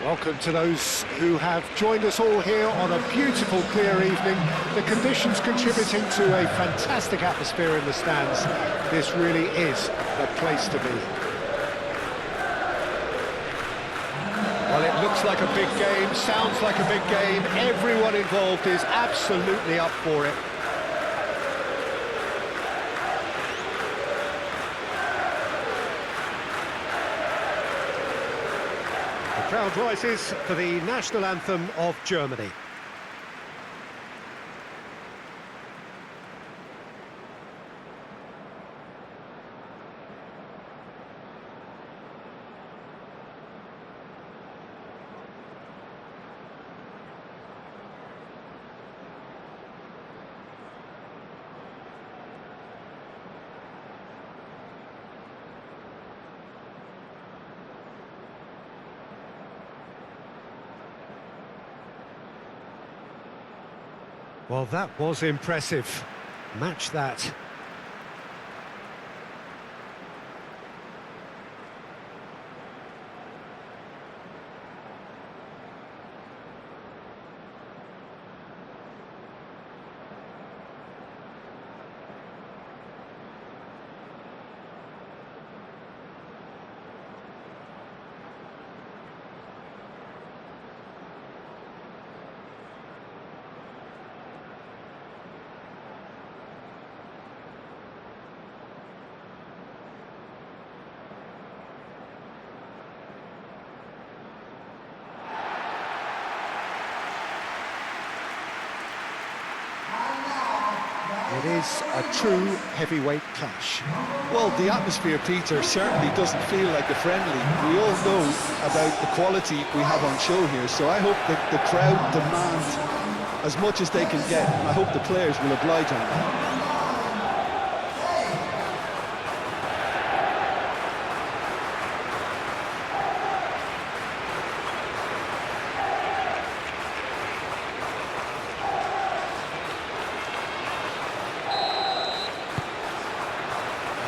Welcome to those who have joined us all here on a beautiful, clear evening. The conditions contributing to a fantastic atmosphere in the stands. This really is the place to be. Well, it looks like a big game, sounds like a big game. Everyone involved is absolutely up for it. The crowd rises for the national anthem of Germany. Well, that was impressive. Match that. It is a true heavyweight clash. Well, the atmosphere, Peter, certainly doesn't feel like a friendly. We all know about the quality we have on show here, so I hope that the crowd demand as much as they can get, and I hope the players will oblige on that.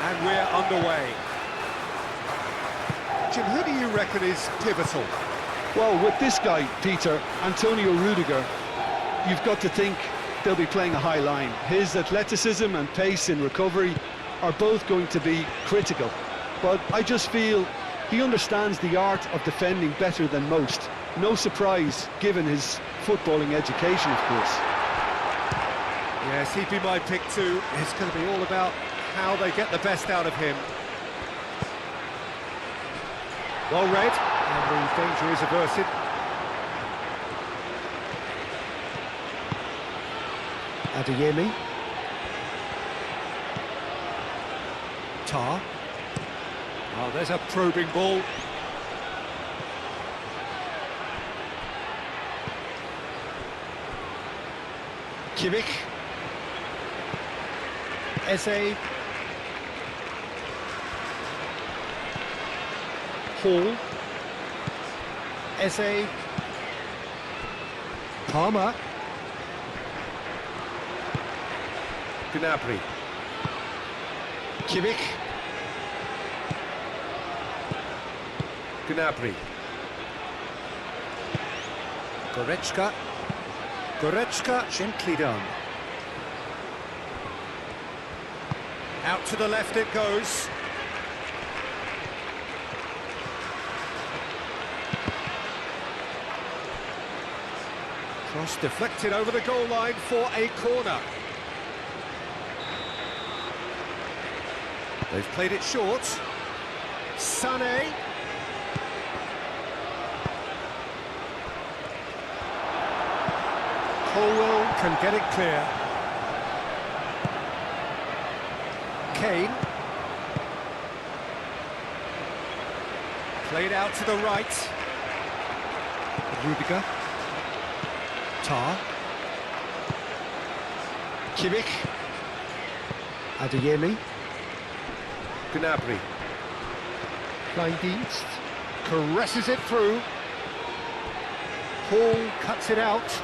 And we're underway. Jim, who do you reckon is pivotal? Well, with this guy, Peter, Antonio Rudiger, you've got to think they'll be playing a high line. His athleticism and pace in recovery are both going to be critical. But I just feel he understands the art of defending better than most. No surprise, given his footballing education, of course. Yes, he'd be my pick too. It's going to be all about how they get the best out of him. Well read, and the danger is averted. Adeyemi. Tar. Oh, there's a probing ball. Kimmich. Eze. Hall. Eze. Palmer. Gnabry. Kimmich. Gnabry. Goretzka. Goretzka, gently done. Out to the left it goes. Cross deflected over the goal line for a corner. They've played it short. Sané. Colwell can get it clear. Kane. Played out to the right. Rudiger. Tar. Kimmich. Adeyemi. Gnabry. Kleindienst. Caresses it through. Hall cuts it out.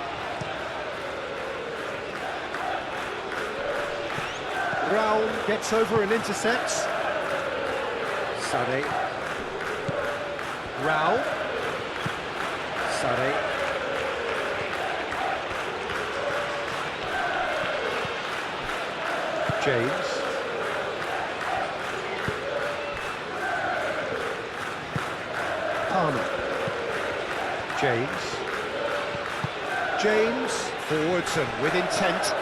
Raul gets over and intercepts. Sané. Raul. Sade. James. Palmer. James. James, forwards and with intent.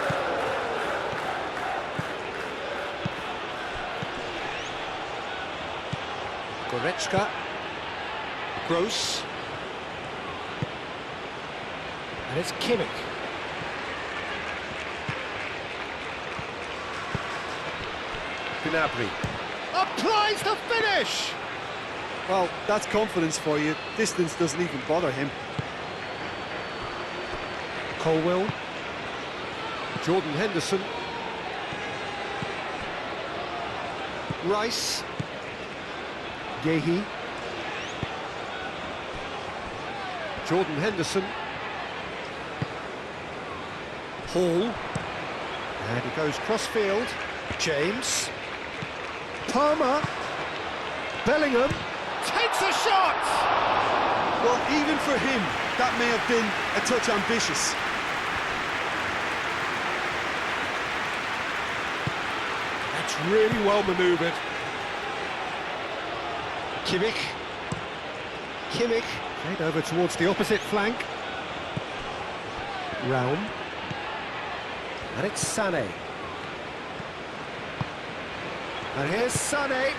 Goretzka. Gross. And it's Kimmich. Gnabry. Applies the finish! Well, that's confidence for you. Distance doesn't even bother him. Colwill. Jordan Henderson. Rice. Yehi. Jordan Henderson. Hall. And he goes cross-field. James. Palmer. Bellingham. Takes a shot! Well, even for him, that may have been a touch ambitious. That's really well manoeuvred. Kimmich. Played over towards the opposite flank. Raum. And it's Sané. And here's Sané.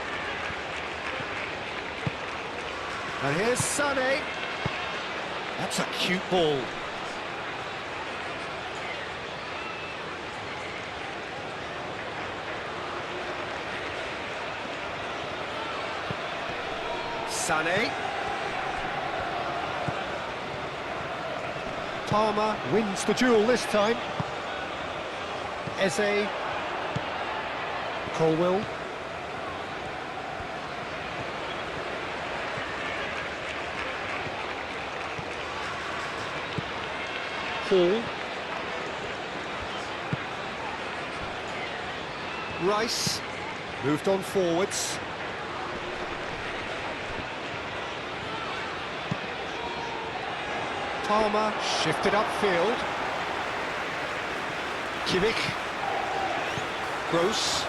And here's Sané. That's a cute ball. Sané. Palmer wins the duel this time. Eze. Colwill. Hall. Rice. Moved on forwards. Palmer shifted upfield. Kimmich. Gross.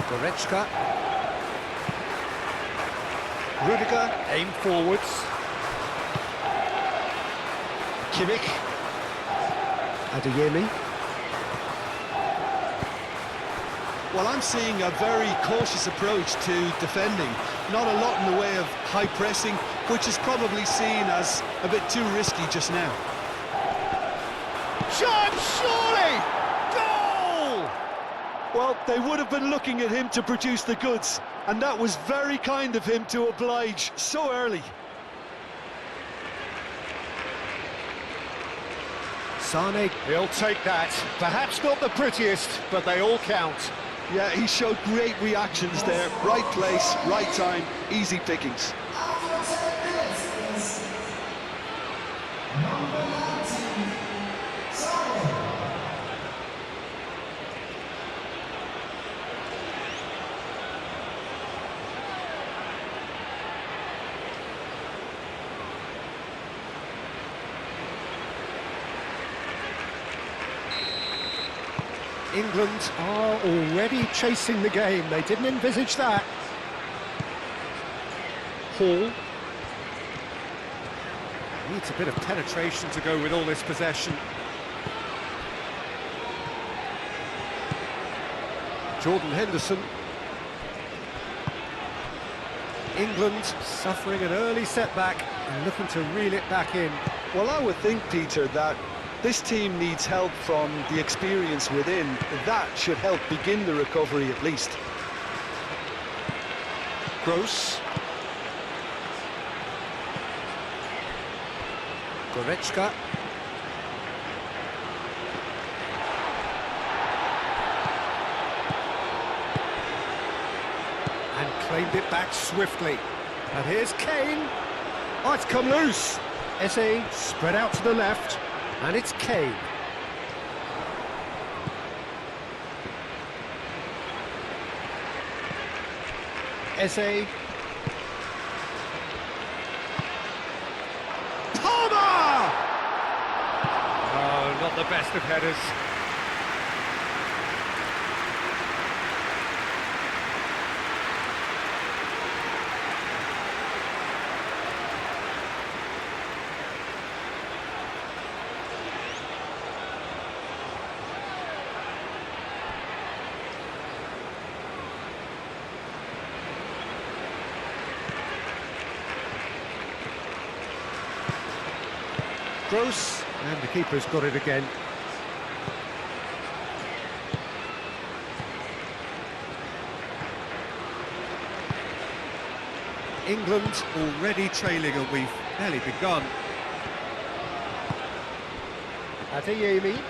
Goretzka. Rudiger, aim forwards. Kimmich. Adeyemi. Well, I'm seeing a very cautious approach to defending. Not a lot in the way of high pressing, which is probably seen as a bit too risky just now. Chance, surely! Goal! Well, they would have been looking at him to produce the goods, and that was very kind of him to oblige so early. Sané, he'll take that. Perhaps not the prettiest, but they all count. Yeah, he showed great reactions there. Right place, right time, easy pickings. England are already chasing the game. They didn't envisage that. Hall. Needs a bit of penetration to go with all this possession. Jordan Henderson. England suffering an early setback and looking to reel it back in. Well, I would think, Peter, that this team needs help from the experience within. That should help begin the recovery at least. Gross. Goretzka. And claimed it back swiftly. And here's Kane. Oh, it's come loose. Eze spread out to the left. And it's Kane. Eze. Palmer! Oh, not the best of headers. Gross, and the keeper's got it again. England already trailing, and we've barely begun. Adeyemi.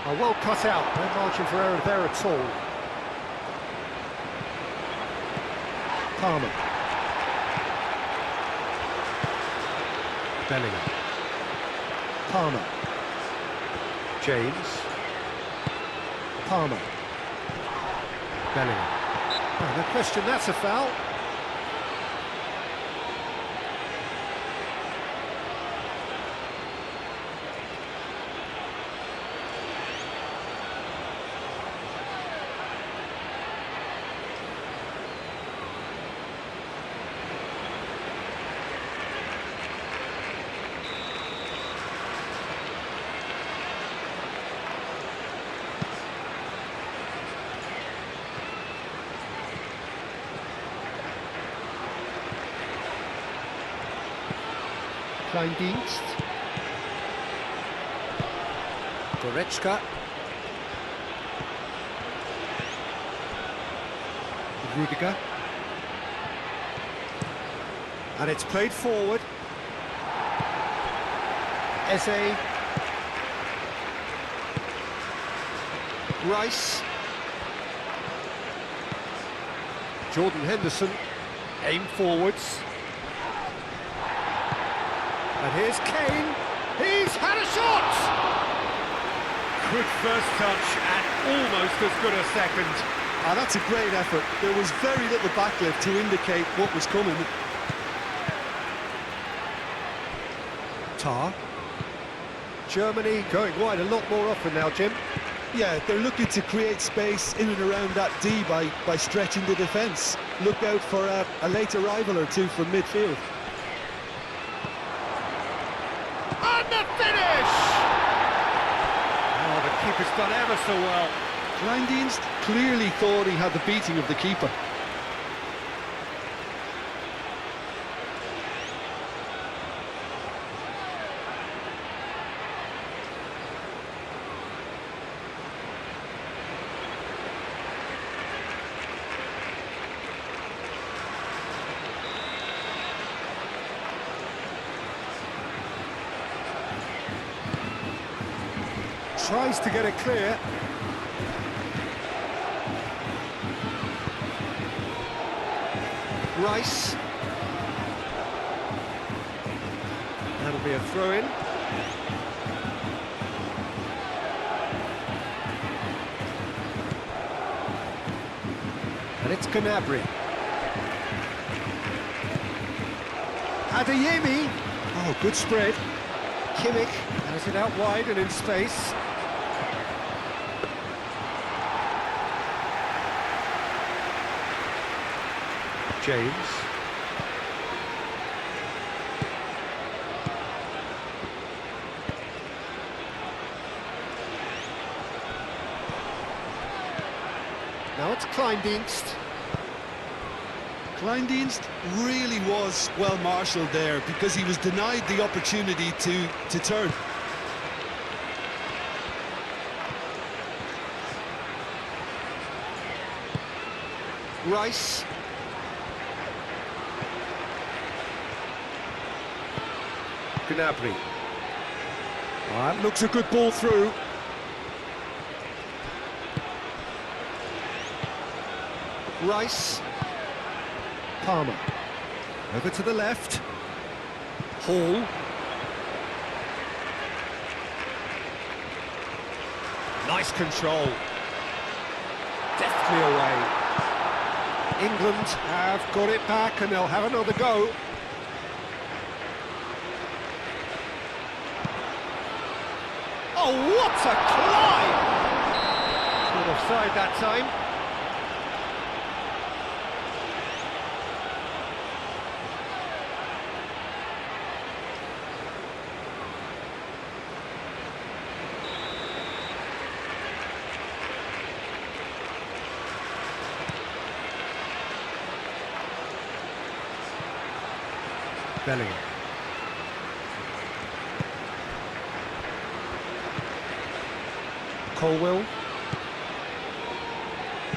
Oh, well cut out, no margin for error there at all. Palmer. Bellingham. Palmer. James. Palmer. Bellingham. Oh, no question, that's a foul. Kleindienst. Goretzka. Rudiger. And it's played forward. Eze. Rice. Jordan Henderson. Aim forwards. And here's Kane. He's had a shot! Good first touch and almost as good a second. Ah, that's a great effort. There was very little backlift to indicate what was coming. Tar. Germany going wide a lot more often now, Jim. Yeah, they're looking to create space in and around that D by stretching the defence. Look out for a late arrival or two from midfield. And the finish! Oh, the keeper's done ever so well. Kleindienst clearly thought he had the beating of the keeper. Tries to get it clear. Rice. That'll be a throw-in. And it's Gnabry. Adeyemi. Oh, good spread. Kimmich has it out wide and in space. James. Now it's Kleindienst. Kleindienst really was well marshalled there because he was denied the opportunity to turn. Rice. Gnabry. Oh, that looks a good ball through. Rice. Palmer. Over to the left. Hall. Nice control. deftly away. England have got it back and they'll have another go. Oh, what a climb! Not offside that time. Bellingham. Colwell.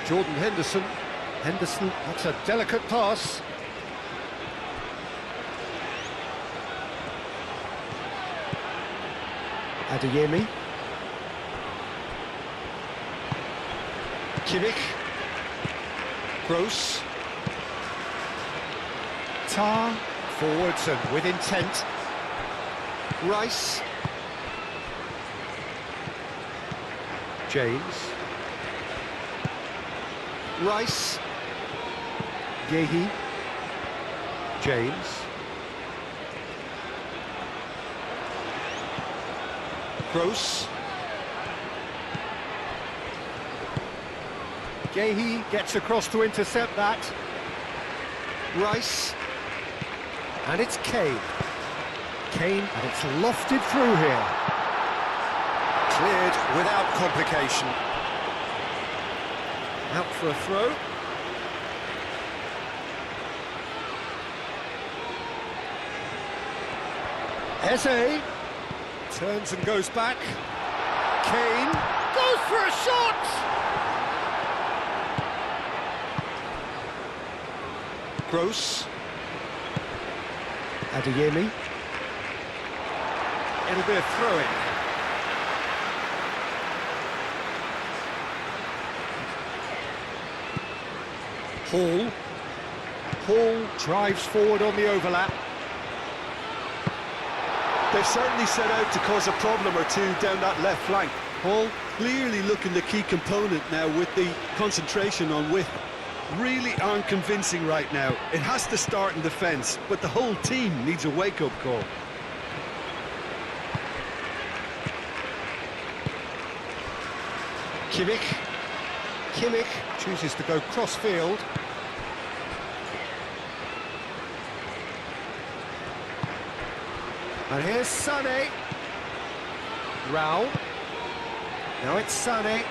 Jordan Henderson. Henderson, that's a delicate pass. Adeyemi. Kimmich. Gross. Tar. Forwards and with intent. Rice. James. Rice. Yehi. James. Gross. Yehi gets across to intercept that. Rice. And it's Kane. Kane, and it's lofted through here. Cleared without complication. Out for a throw. Eze turns and goes back. Kane goes for a shot! Gross. Adeyemi. It'll be a throw-in. Hall. Hall drives forward on the overlap. They've certainly set out to cause a problem or two down that left flank. Hall clearly looking the key component now with the concentration on width. Really aren't convincing right now. It has to start in defence, but the whole team needs a wake-up call. Kimmich. Kimmich chooses to go cross-field. And here's Sané. Raul. Now it's Sané.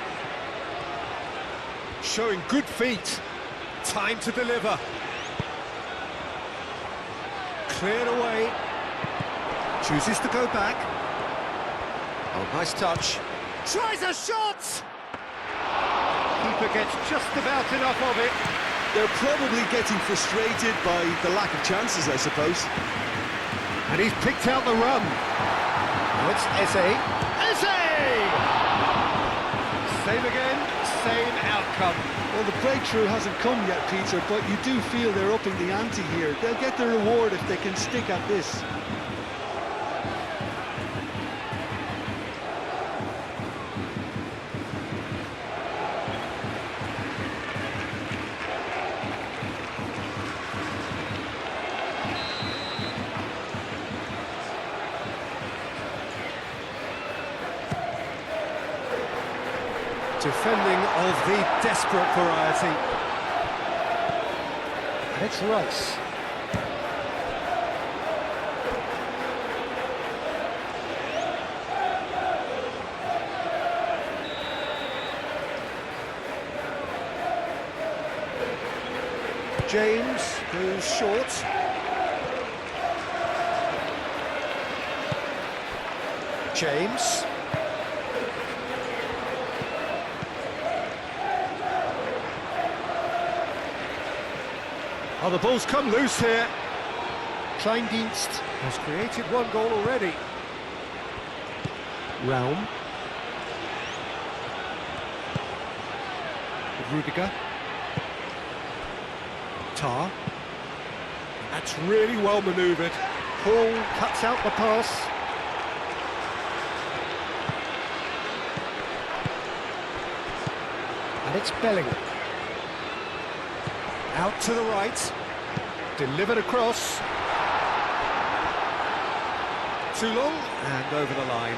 Showing good feet. Time to deliver. Cleared away. Chooses to go back. Oh, nice touch. Tries a shot! Keeper gets just about enough of it. They're probably getting frustrated by the lack of chances, I suppose. And he's picked out the run. Now it's Eze. Eze! Same again, same outcome. Well, the breakthrough hasn't come yet, Peter, but you do feel they're upping the ante here. They'll get the reward if they can stick at this. Defending of the desperate variety. And it's Rice. James goes short. James. Oh, the ball's come loose here. Kleindienst has created one goal already. Raum. Rudiger. Tar. That's really well manoeuvred. Hall cuts out the pass. And it's Bellingham. Out to the right. Delivered across. Too long and over the line.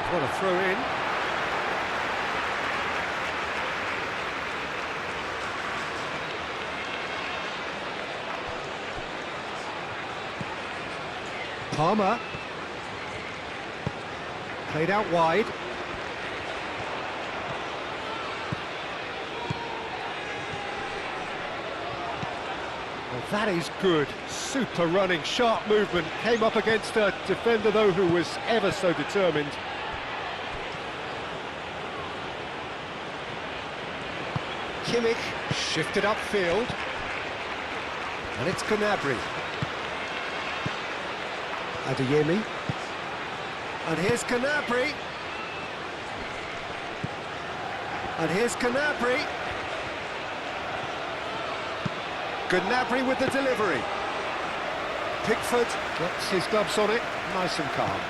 What a throw in. Palmer. Played out wide. Well, that is good. Super running, sharp movement. Came up against a defender, though, who was ever so determined. Kimmich shifted upfield. And it's Gnabry. Adeyemi. And here's Gnabry. And here's Gnabry. Gnabry with the delivery. Pickford gets his gloves on it, nice and calm.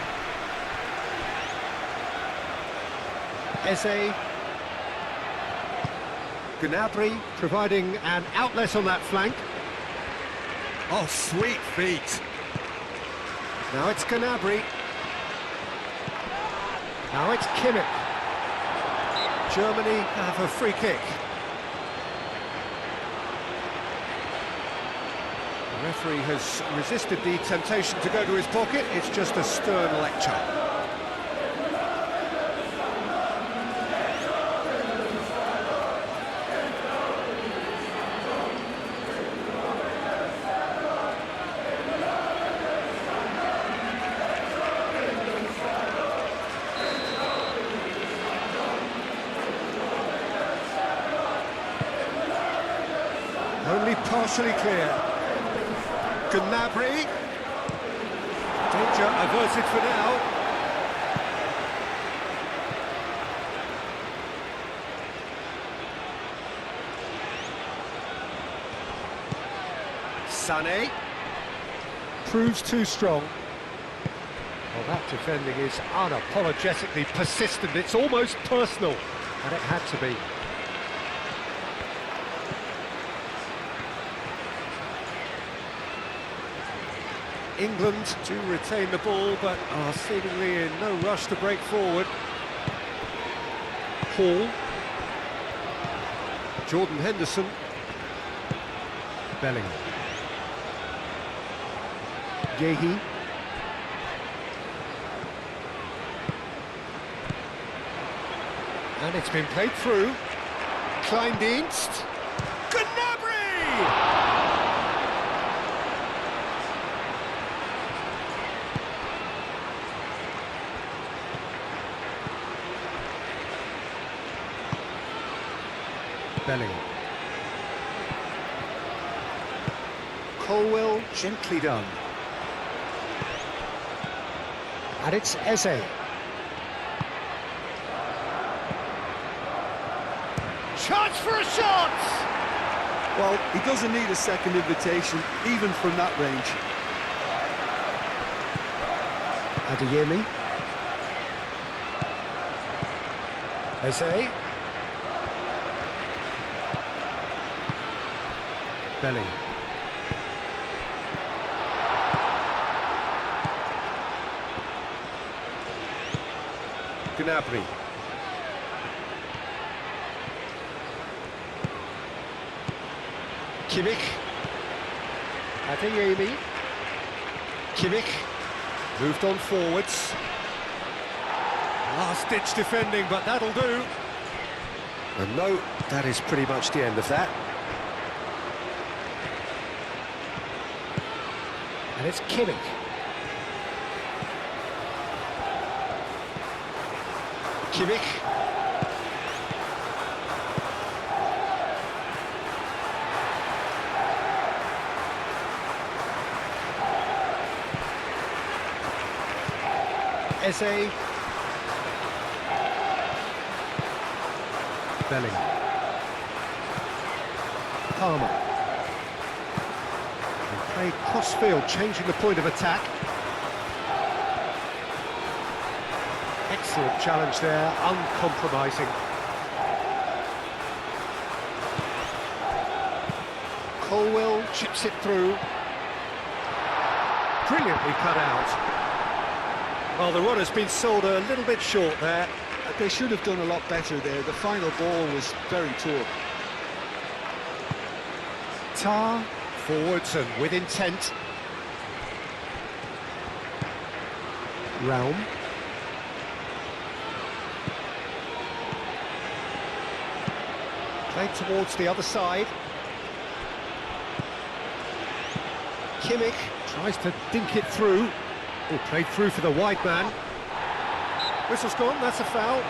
Eze. Gnabry providing an outlet on that flank. Oh, sweet feet. Now it's Gnabry. Now it's Kimmich. Germany have a free kick. The referee has resisted the temptation to go to his pocket. It's just a stern lecture. Only partially clear. Gnabry. Danger averted for now. Sané. Proves too strong. Well, that defending is unapologetically persistent. It's almost personal. And it had to be. England do retain the ball, but are seemingly in no rush to break forward. Hall. Jordan Henderson. Bellingham. Yehi. And it's been played through. Kleindienst. Gnabry! Bellingham. Colwell, gently done. And it's Eze. Chance for a shot! Well, he doesn't need a second invitation, even from that range. Adeyemi. Eze. Bellingham. Gnabry. Kimmich. Adeyemi. Kimmich. Moved on forwards. Last-ditch defending, but that'll do. And no, that is pretty much the end of that. And it's Kimmich. Kimmich. Eze. Bellingham. Palmer. Played cross-field, changing the point of attack. Excellent challenge there, uncompromising. Colwell chips it through. Brilliantly cut out. Well, the run has been sold a little bit short there. They should have done a lot better there. The final ball was very poor. Tar, forwards and with intent. Realm. Played towards the other side. Kimmich tries to dink it through. Oh, played through for the wide man. Whistle's gone, that's a foul.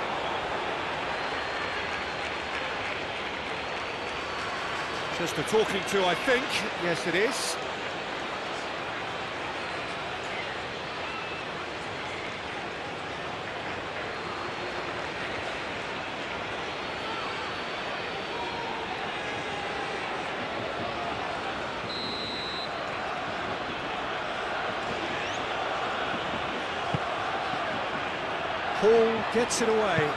Just a talking to, I think. Yes, it is. Paul gets it away.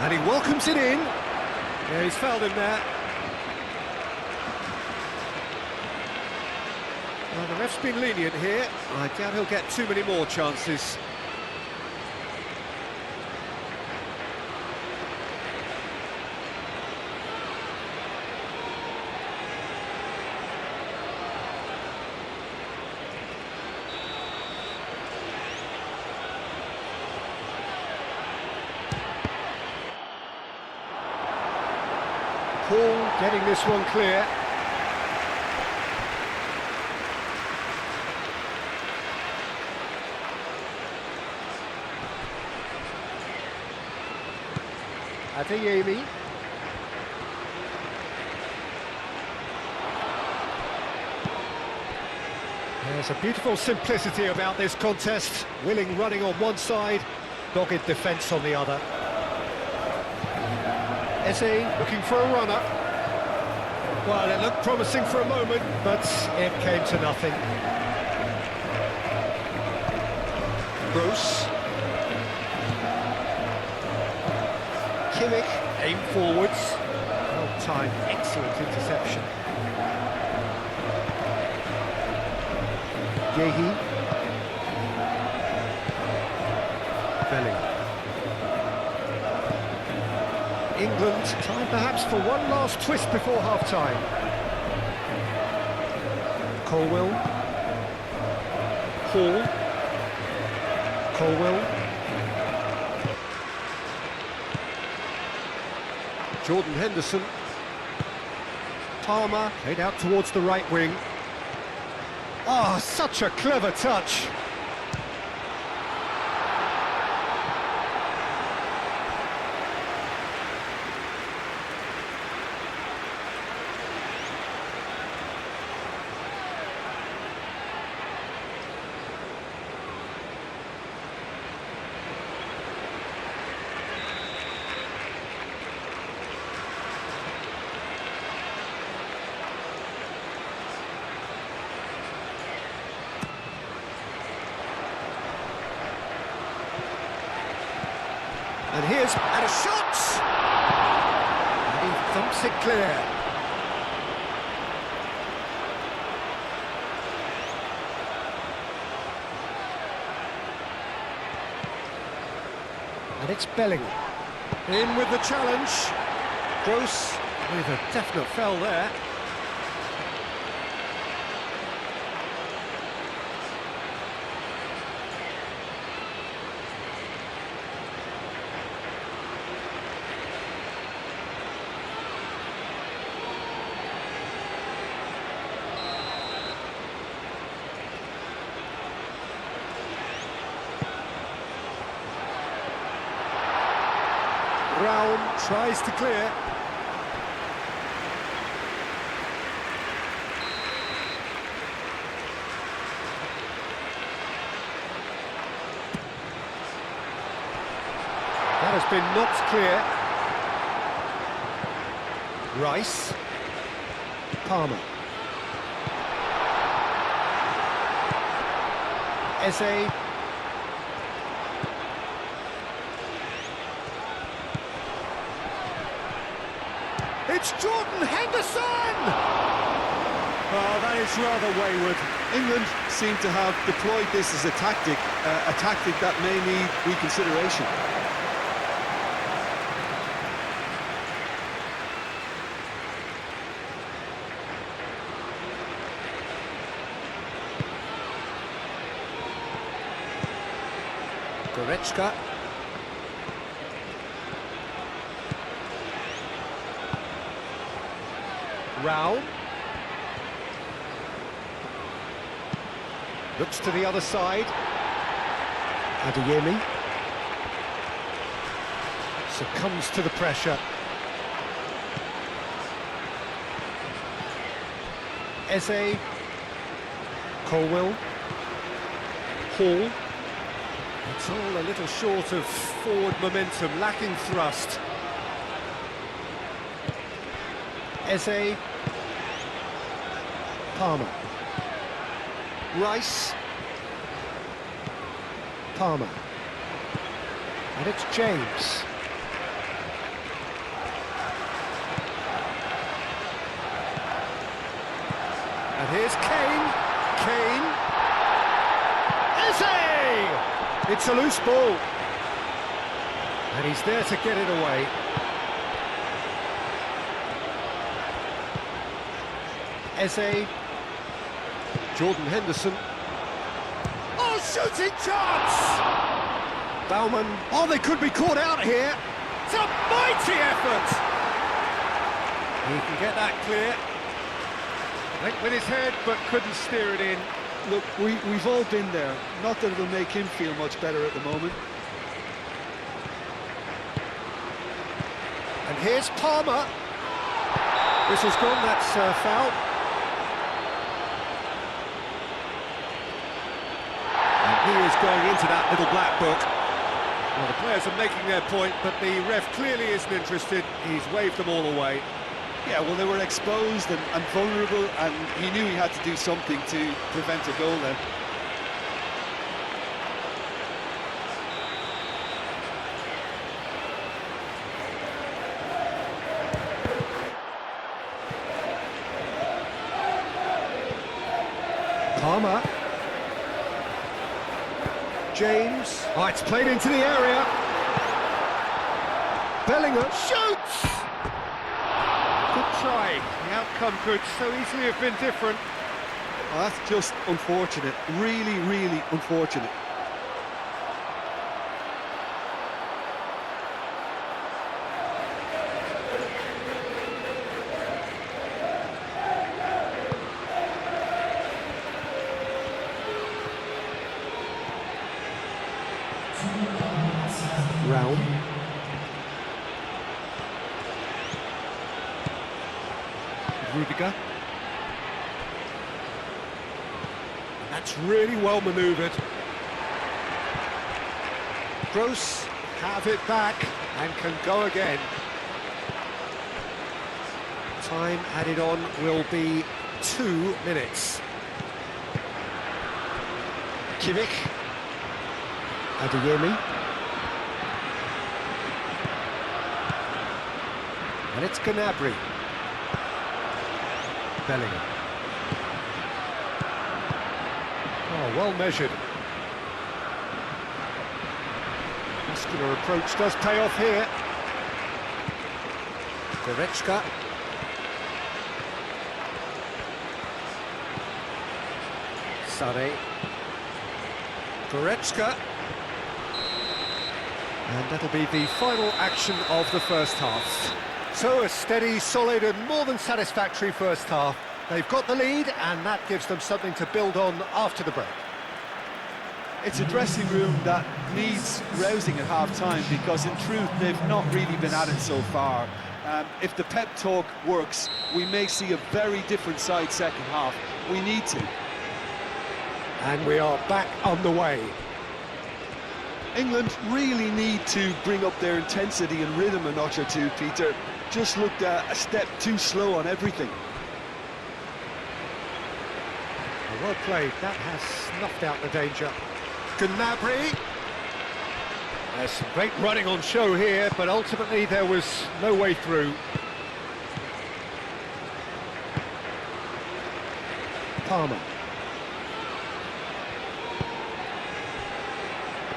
And he welcomes it in. Yeah, he's fouled him there. Well, the ref's been lenient here. I doubt he'll get too many more chances. Paul getting this one clear. Adeyemi. There's a beautiful simplicity about this contest. Willing running on one side, dogged defence on the other. Eze looking for a runner. Well, it looked promising for a moment, but it came to nothing. Bruce. Kimmich, aim forwards. Well timed, excellent interception. Yehi. Belling. England, time perhaps for one last twist before half-time. Colwell. Hall. Colwell. Jordan Henderson. Palmer, played out towards the right wing. Oh, such a clever touch. And here's and a shot! And he thumps it clear. And it's Belling. In with the challenge. Gross with a definite foul there. Brown tries to clear. That has been knocked clear. Rice. Palmer. Eze. It's Jordan Henderson! Oh, that is rather wayward. England seem to have deployed this as a tactic that may need reconsideration. Goretzka. Rao. Looks to the other side. Adeyemi. Succumbs to the pressure. Eze. Colwill. Hall. It's all a little short of forward momentum, lacking thrust. Eze. Palmer. Rice. Palmer. And it's James. And here's Kane. Kane. Eze! It's a loose ball. And he's there to get it away. Eze. Jordan Henderson. Oh, shooting chance! Baumann. Oh, they could be caught out here. It's a mighty effort! He can get that clear. Went with his head, but couldn't steer it in. Look, we've all been there. Not that it'll make him feel much better at the moment. And here's Palmer. Whistle's gone, that's foul. And he is going into that little black book. Well, the players are making their point, but the ref clearly isn't interested. He's waved them all away. Yeah, well, they were exposed and vulnerable, and he knew he had to do something to prevent a goal then. Palmer. James. Oh, it's played into the area. Bellingham shoots! Good try. The outcome could so easily have been different. Oh, that's just unfortunate. Really, really unfortunate. Round. Rudiger. That's really well manoeuvred. Gross have it back and can go again. Time added on will be 2 minutes. Kimmich. Adeyemi. And it's Gnabry. Bellingham. Oh, well measured. Muscular approach does pay off here. Goretzka. Sane. Goretzka. And that'll be the final action of the first half. So a steady, solid and more than satisfactory first half. They've got the lead and that gives them something to build on after the break. It's a dressing room that needs rousing at half-time because in truth they've not really been at it so far. If the pep talk works, we may see a very different side second half. We need to. And we are back on the way. England really need to bring up their intensity and rhythm a notch or two, Peter. Just looked a step too slow on everything. Well played, that has snuffed out the danger. Gnabry. There's some great running on show here, but ultimately there was no way through. Palmer.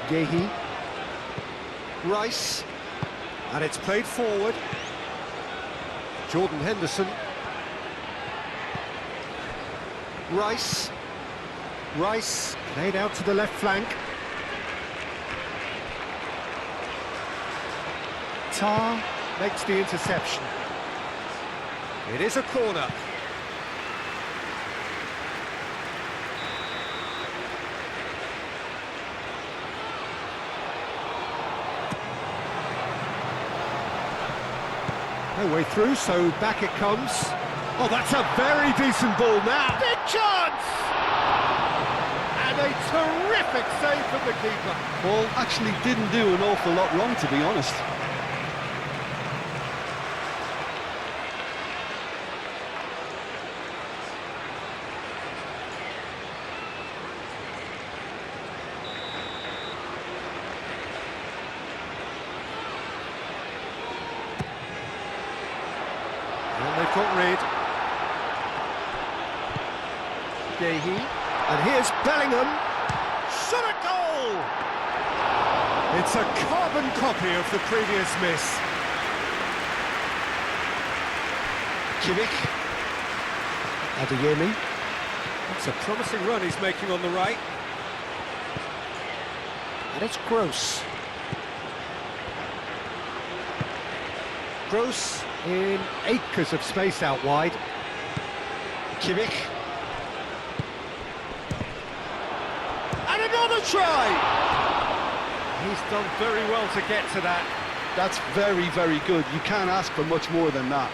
Yehi. Rice. And it's played forward. Jordan Henderson. Rice. Rice played out to the left flank. Tar makes the interception. It is a corner. No way through, so back it comes. Oh, that's a very decent ball now. Big chance! And a terrific save from the keeper. Ball actually didn't do an awful lot wrong, to be honest. And they've got rid. Yehi. And here's Bellingham. Shot a goal! It's a carbon copy of the previous miss. Kimmich. Adeyemi. That's a promising run he's making on the right. And it's Gross. Gross in acres of space out wide. Kimmich. And another try! He's done very well to get to that. That's very, very good. You can't ask for much more than that.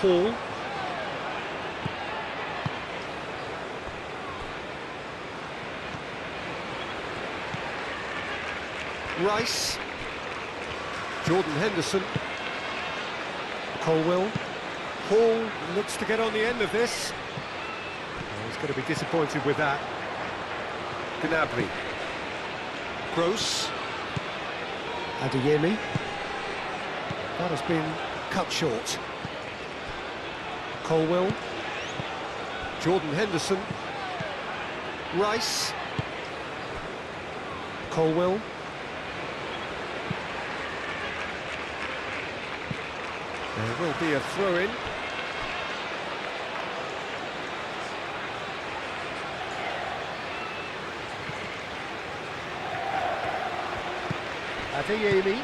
Hall. Rice. Jordan Henderson. Colwill. Hall looks to get on the end of this. Oh, he's going to be disappointed with that. Gnabry. Gross. Adeyemi. That has been cut short. Colwill. Jordan Henderson. Rice. Colwill. There will be a throw-in. Adeyemi.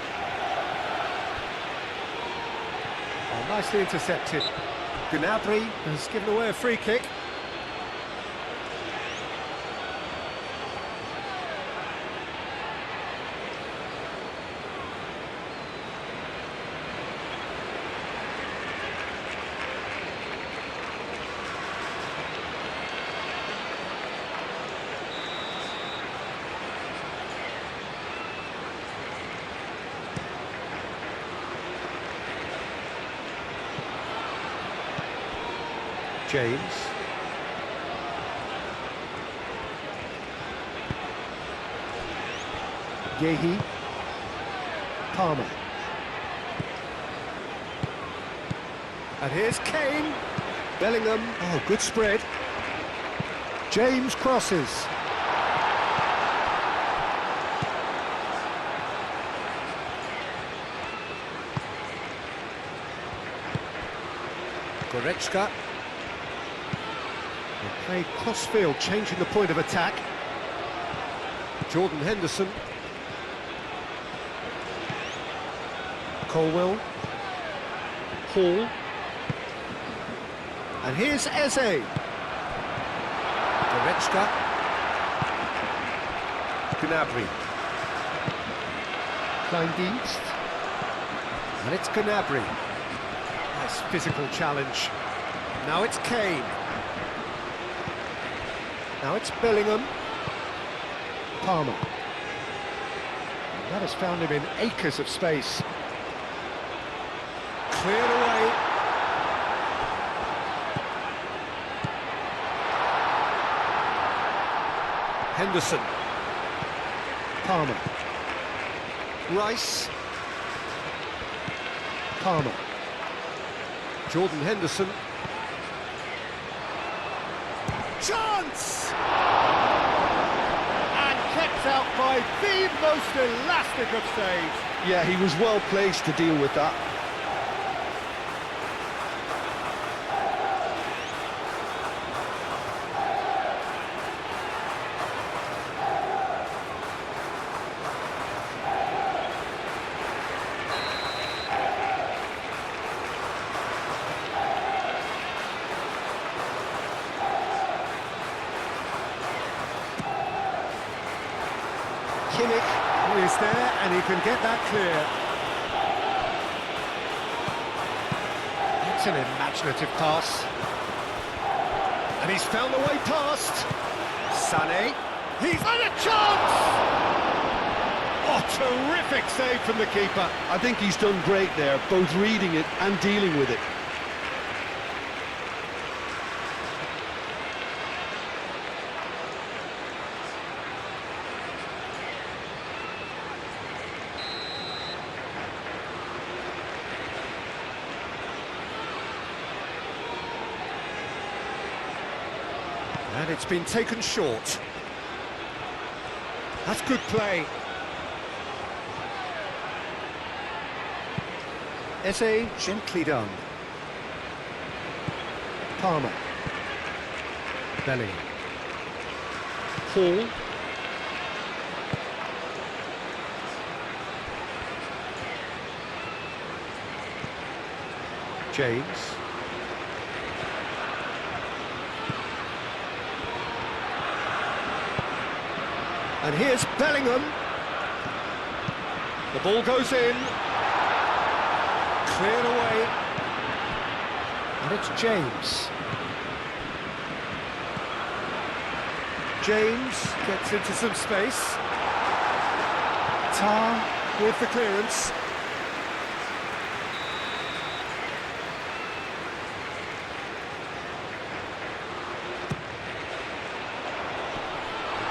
Oh, nicely intercepted. Gnabry has given away a free kick. James. Yehi. Palmer. And here's Kane. Bellingham. Oh, good spread. James crosses. Goretzka. They play cross-field, changing the point of attack. Jordan Henderson. Colwill. Hall. And here's Eze. Goretzka. Gnabry. Kleindienst. And it's Gnabry. Nice physical challenge. Now it's Kane. Now it's Bellingham. Palmer. That has found him in acres of space. Cleared away. Henderson. Palmer. Rice. Palmer. Jordan Henderson. Chance! And kept out by the most elastic of saves. Yeah, he was well placed to deal with that. Kimmich is there and he can get that clear. It's an imaginative pass. And he's found the way past. Sané. He's had a chance! Oh, terrific save from the keeper. I think he's done great there, both reading it and dealing with it. And it's been taken short. That's good play. Eze, gently done. Palmer. Bellingham. Hall. James. And here's Bellingham. The ball goes in. Cleared away. And it's James. James gets into some space. Tar with the clearance.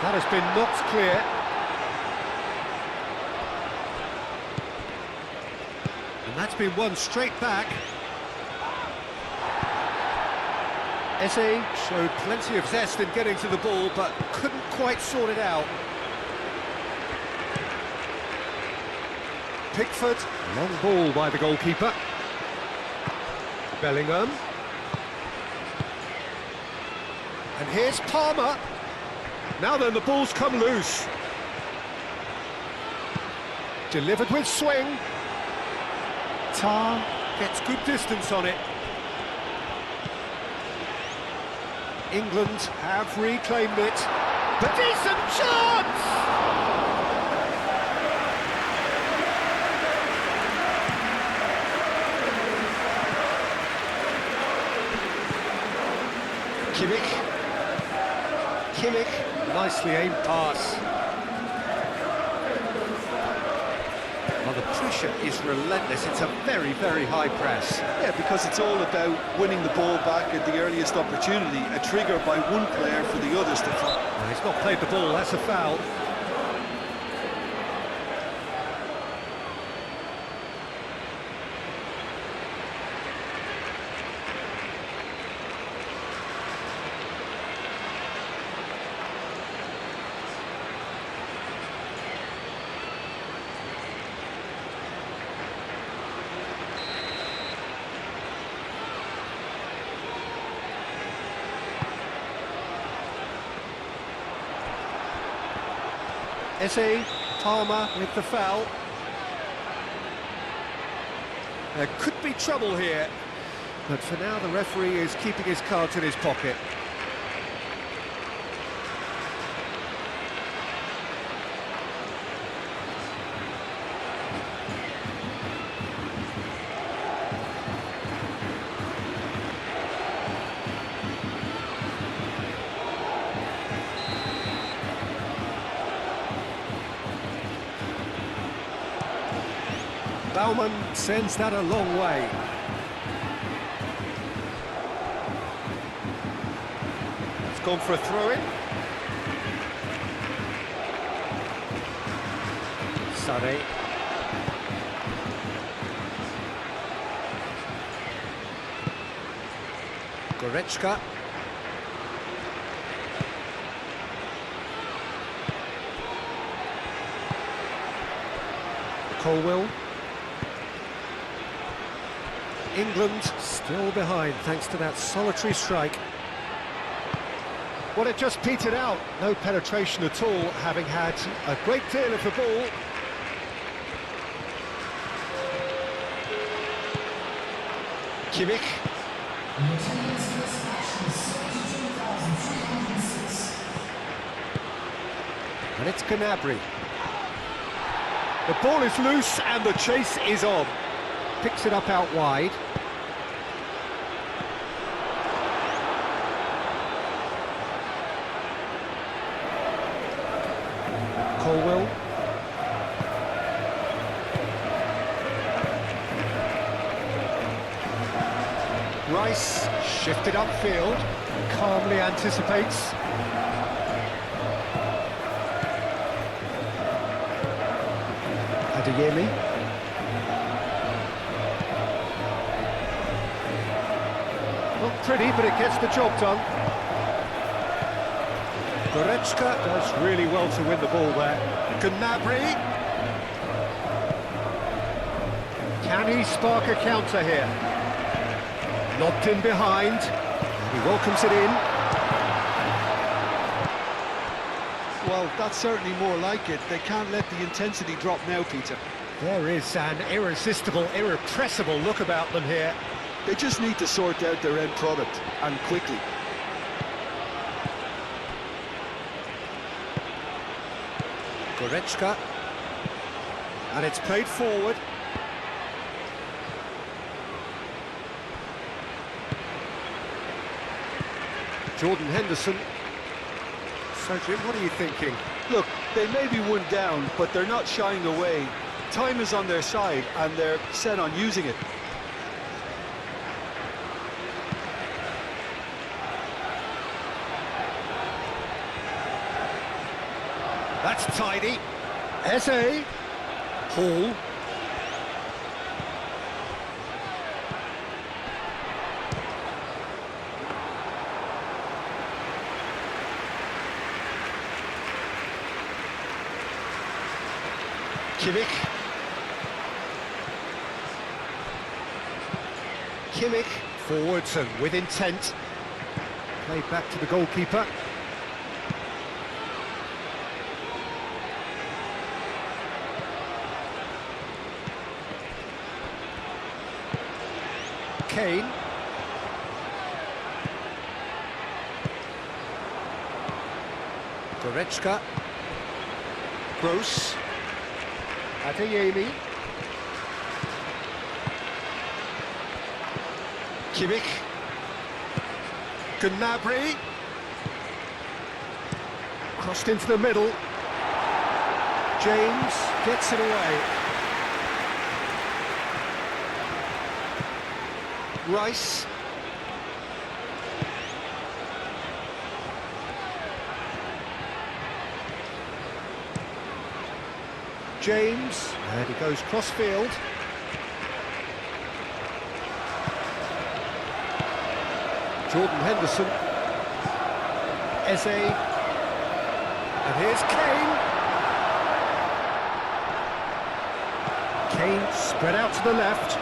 That has been knocked clear. And that's been won straight back. Eze showed plenty of zest in getting to the ball, but couldn't quite sort it out. Pickford, long ball by the goalkeeper. Bellingham. And here's Palmer. Now then, the ball's come loose. Delivered with swing. Tar gets good distance on it. England have reclaimed it. A decent chance! Kimmich, nicely aimed pass. Well, the pressure is relentless. It's a very, very high press. Yeah, because it's all about winning the ball back at the earliest opportunity, a trigger by one player for the others to follow. Well, he's not played the ball, that's a foul. Eze, Palmer with the foul. There could be trouble here, but for now the referee is keeping his cards in his pocket. Baumann sends that a long way. It's gone for a throw-in. Sade. Goretzka. Colwell. England still behind thanks to that solitary strike. Well, it just petered out. No penetration at all, having had a great deal of the ball. Kimmich. And it's Gnabry. The ball is loose and the chase is on. Picks it up out wide. Colwell. Rice shifted upfield, calmly anticipates. Adeyemi. Not pretty, but it gets the job done. Goretzka does really well to win the ball there. Gnabry. Can he spark a counter here? Lobbed in behind. He welcomes it in. Well, that's certainly more like it. They can't let the intensity drop now, Peter. There is an irresistible, irrepressible look about them here. They just need to sort out their end product, and quickly. Goretzka. And it's played forward. Jordan Henderson. So, Jim, what are you thinking? Look, they may be one down, but they're not shying away. Time is on their side, and they're set on using it. That's tidy. Eze. Hall. Kimmich. Kimmich forwards and with intent. Played back to the goalkeeper. Kane. Goretzka. Gross. Adeyemi. Kimmich. Gnabry. Crossed into the middle. James gets it away. Rice. James, and he goes cross-field. Jordan Henderson. Eze. And here's Kane. Kane spread out to the left.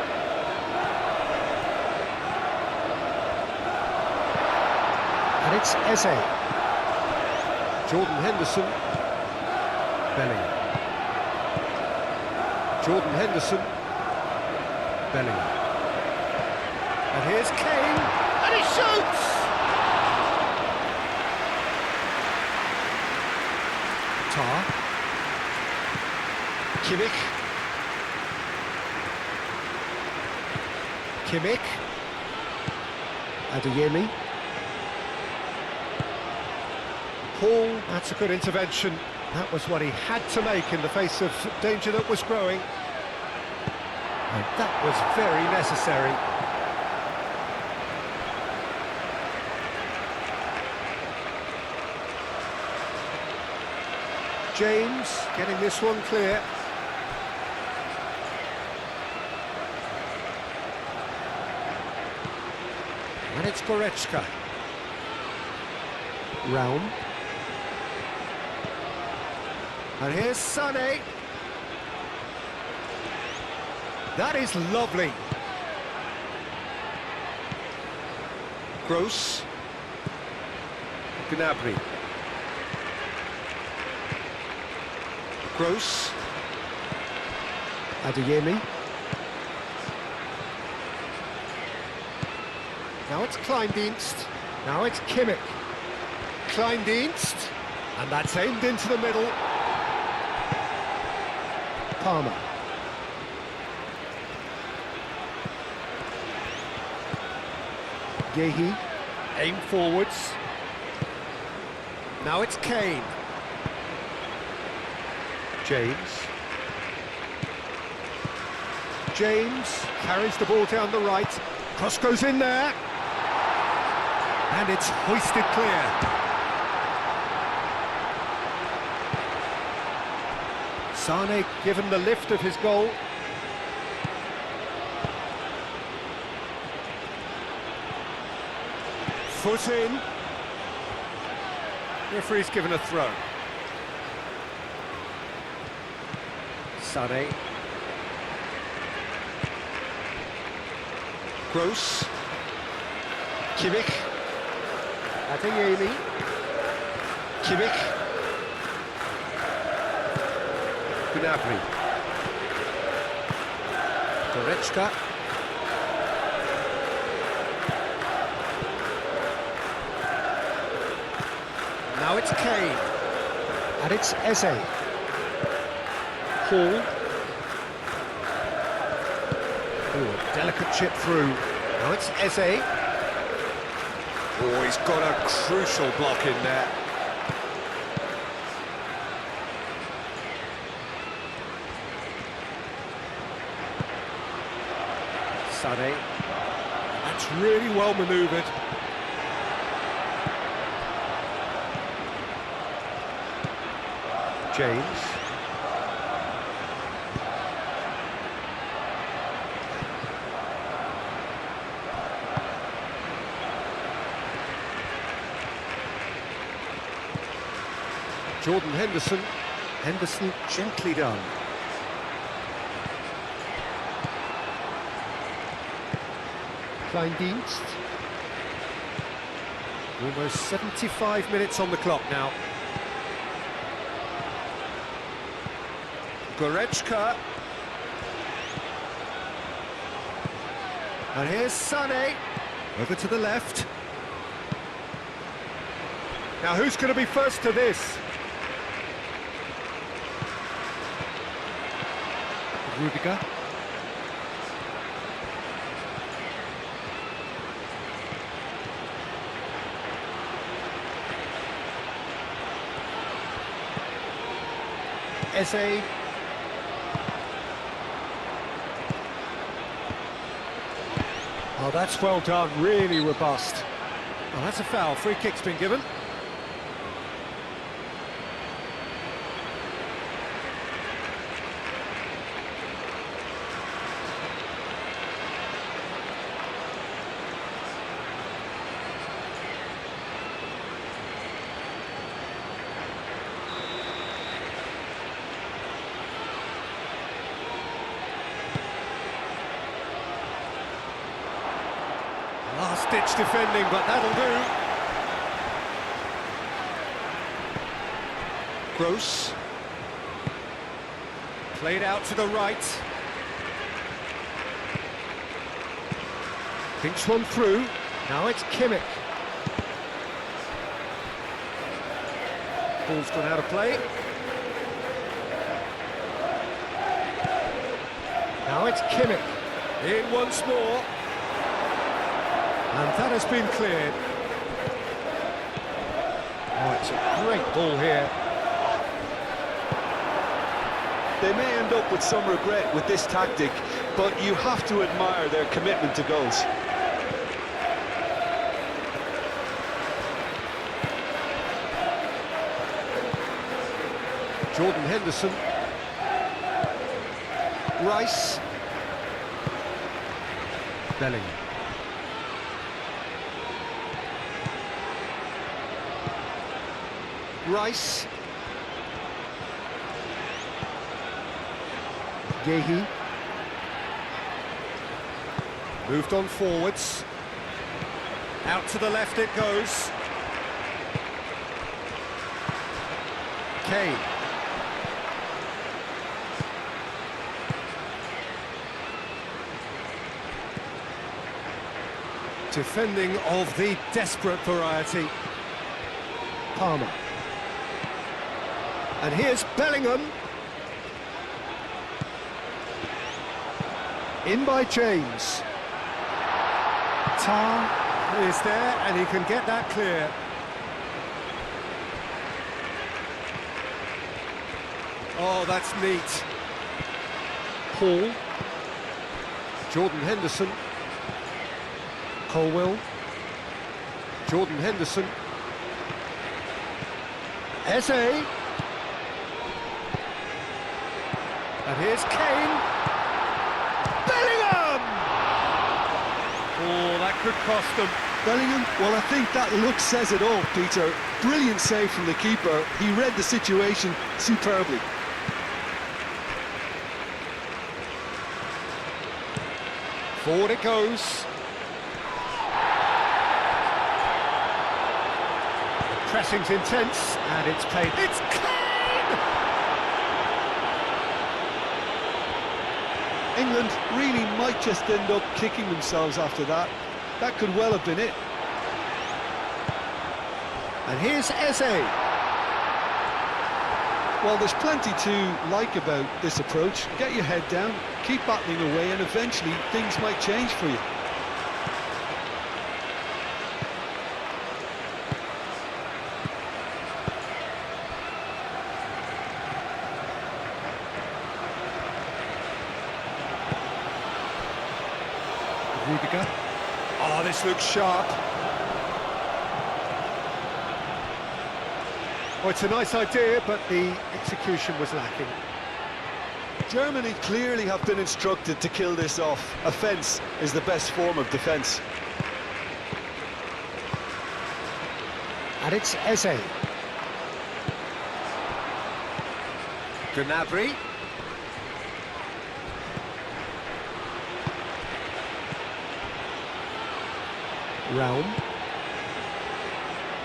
And it's Eze. Jordan Henderson. Bellingham. Jordan Henderson. Bellingham. And here's Kane. And he shoots! Tar. Kimmich. Kimmich. Adeyemi. Paul, that's a good intervention. That was what he had to make in the face of danger that was growing. And that was very necessary. James getting this one clear. And it's Goretzka. Raum. And here's Sané. That is lovely. Gross. Gnabry. Gross. Adeyemi. Now it's Kleindienst. Now it's Kimmich. Kleindienst. And that's aimed into the middle. Palmer. Yehi. Aim forwards. Now it's Kane. James. James carries the ball down the right. Cross goes in there. And it's hoisted clear. Sané given the lift of his goal. Foot in. Referee's given a throw. Sané. Gross. Kimmich. Adeyemi. Kimmich. Gnabry. Goretzka. Now it's Kane. And it's Eze. Hall. Ooh, a delicate chip through. Now it's Eze. Oh, he's got a crucial block in there. Sané. That's really well manoeuvred. James. Jordan Henderson. Henderson gently done. Kleindienst. Almost 75 minutes on the clock now. Goretzka. And here's Sané. Over to the left. Now who's going to be first to this? Rudiger. Eze. Oh, that's well done, really robust. Oh, that's a foul, free kick's been given. Last-ditch defending, but that'll do. Gross. Played out to the right. Thinks one through. Now it's Kimmich. Ball's gone out of play. Now it's Kimmich. In once more. And that has been cleared. Oh, it's a great ball here. They may end up with some regret with this tactic, but you have to admire their commitment to goals. Jordan Henderson. Rice. Bellingham. Rice. Yehi. Moved on forwards. Out to the left it goes. Kane. Defending of the desperate variety. Palmer. And here's Bellingham. In by James. Tar is there and he can get that clear. Oh, that's neat. Paul. Jordan Henderson. Colwell. Jordan Henderson. Eze. And here's Kane. Bellingham! Oh, that could cost them. Bellingham, well, I think that look says it all, Peter. Brilliant save from the keeper. He read the situation superbly. Forward it goes. The pressing's intense, and it's played. It's Kane! England really might just end up kicking themselves after that. That could well have been it. And here's Eze. Well, there's plenty to like about this approach. Get your head down, keep battling away, and eventually things might change for you. Rudiger. Oh, this looks sharp. Well, it's a nice idea, but the execution was lacking. Germany clearly have been instructed to kill this off. Offence is the best form of defence. And it's Eze. Gnabry. Realm.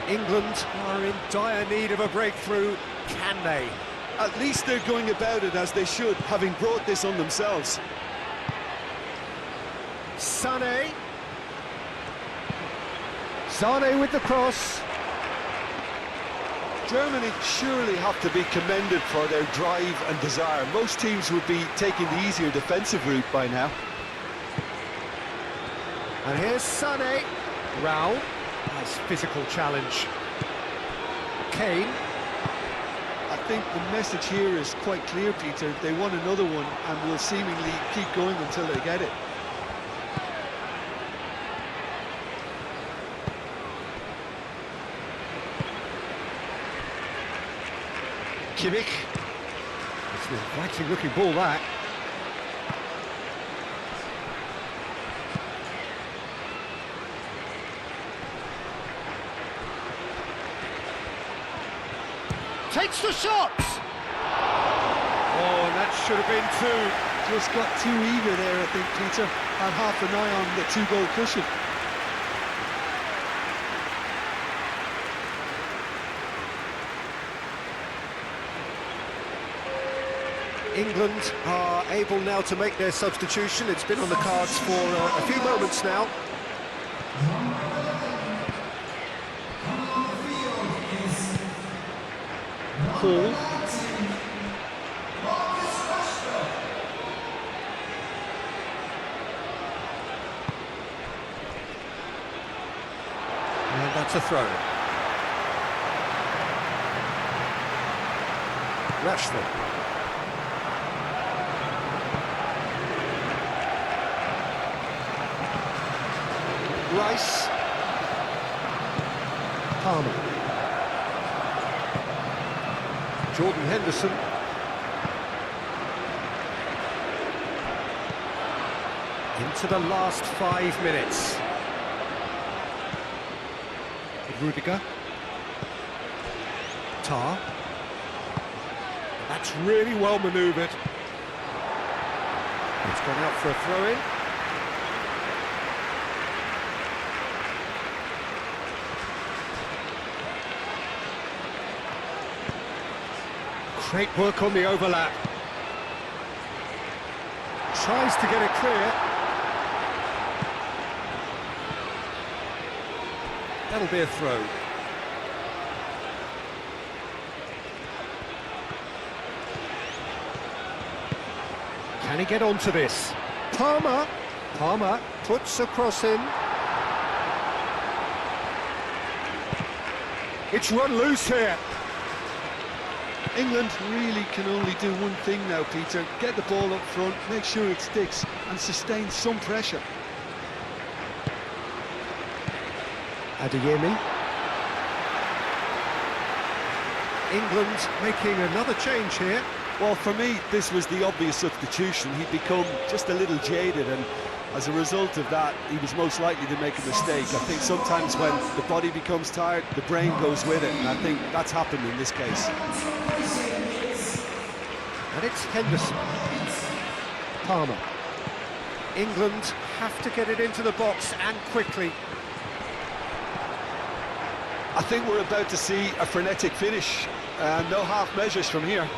England are in dire need of a breakthrough. Can they? At least they're going about it as they should, having brought this on themselves. Sané. Sané with the cross. Germany surely have to be commended for their drive and desire. Most teams would be taking the easier defensive route by now. And here's Sané. Raul. Nice physical challenge. Kane. I think the message here is quite clear, Peter. They want another one and will seemingly keep going until they get it. Kimmich. It's an inviting looking ball, that. Takes the shot! Oh, and that should have been two. Just got too eager there, I think, Peter. Had half an eye on the two-goal cushion. England are able now to make their substitution. It's been on the cards for a few moments now. Hall. And that's a throw. Rashford. Rice. Palmer. Jordan Henderson. Into the last 5 minutes. Rudiger. Tar. That's really well manoeuvred. It's gone out for a throw-in. Great work on the overlap. Tries to get it clear. That'll be a throw. Can he get onto this? Palmer puts a cross in. It's run loose here. England really can only do one thing now, Peter. Get the ball up front, make sure it sticks, and sustain some pressure. Adeyemi. England making another change here. Well, for me, this was the obvious substitution. He'd become just a little jaded, and as a result of that, he was most likely to make a mistake. I think sometimes when the body becomes tired, the brain goes with it, and I think that's happened in this case. And it's Henderson. Palmer. England have to get it into the box, and quickly. I think we're about to see a frenetic finish, and no half measures from here.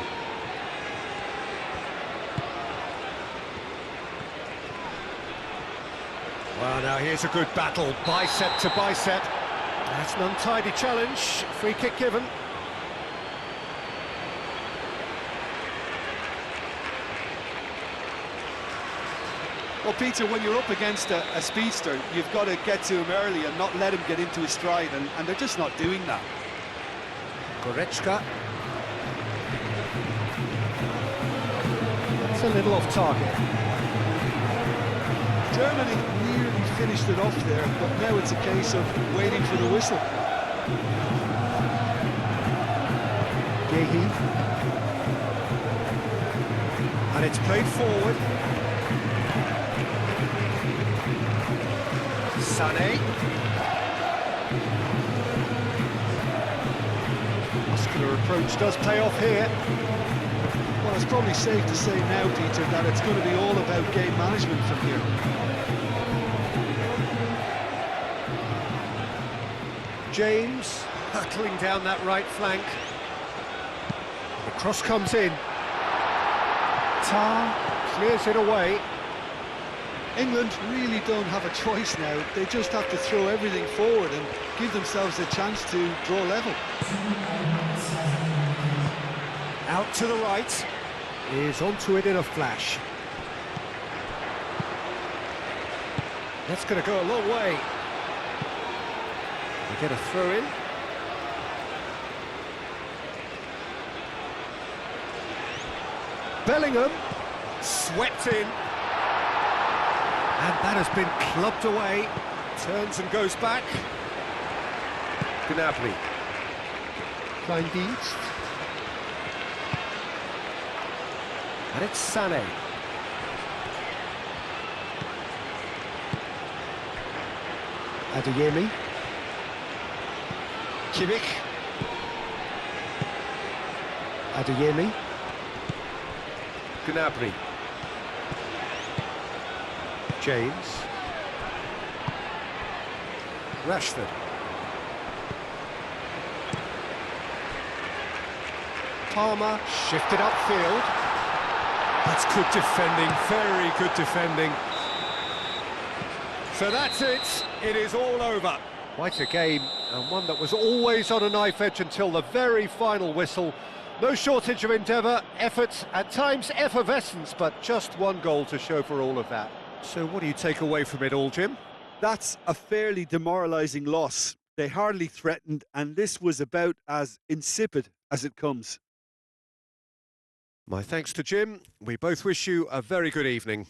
Well, now here's a good battle, bicep to bicep. That's an untidy challenge, free kick given. Well, Peter, when you're up against a speedster, you've got to get to him early and not let him get into his stride, and they're just not doing that. Goretzka. That's a little off target. Germany nearly finished it off there, but now it's a case of waiting for the whistle. Gehi. And it's played forward. Sané. Muscular approach does pay off here. Well, it's probably safe to say now, Peter, that it's going to be all about game management from here. James hurtling down that right flank. The cross comes in. Tar clears it away. England really don't have a choice now. They just have to throw everything forward and give themselves a chance to draw level. Out to the right. Is onto it in a flash. That's going to go a long way. We get a throw in. Bellingham swept in. And that has been clubbed away. Turns and goes back. Gnabry. Kleindienst. And it's Sané. Adeyemi. Kimmich. Adeyemi. Gnabry. James. Rashford. Palmer shifted upfield. That's good defending, very good defending. So that's it, it is all over. Quite a game, and one that was always on a knife edge until the very final whistle. No shortage of endeavour, effort, at times effervescence, but just one goal to show for all of that. So what do you take away from it all, Jim? That's a fairly demoralising loss. They hardly threatened, and this was about as insipid as it comes. My thanks to Jim. We both wish you a very good evening.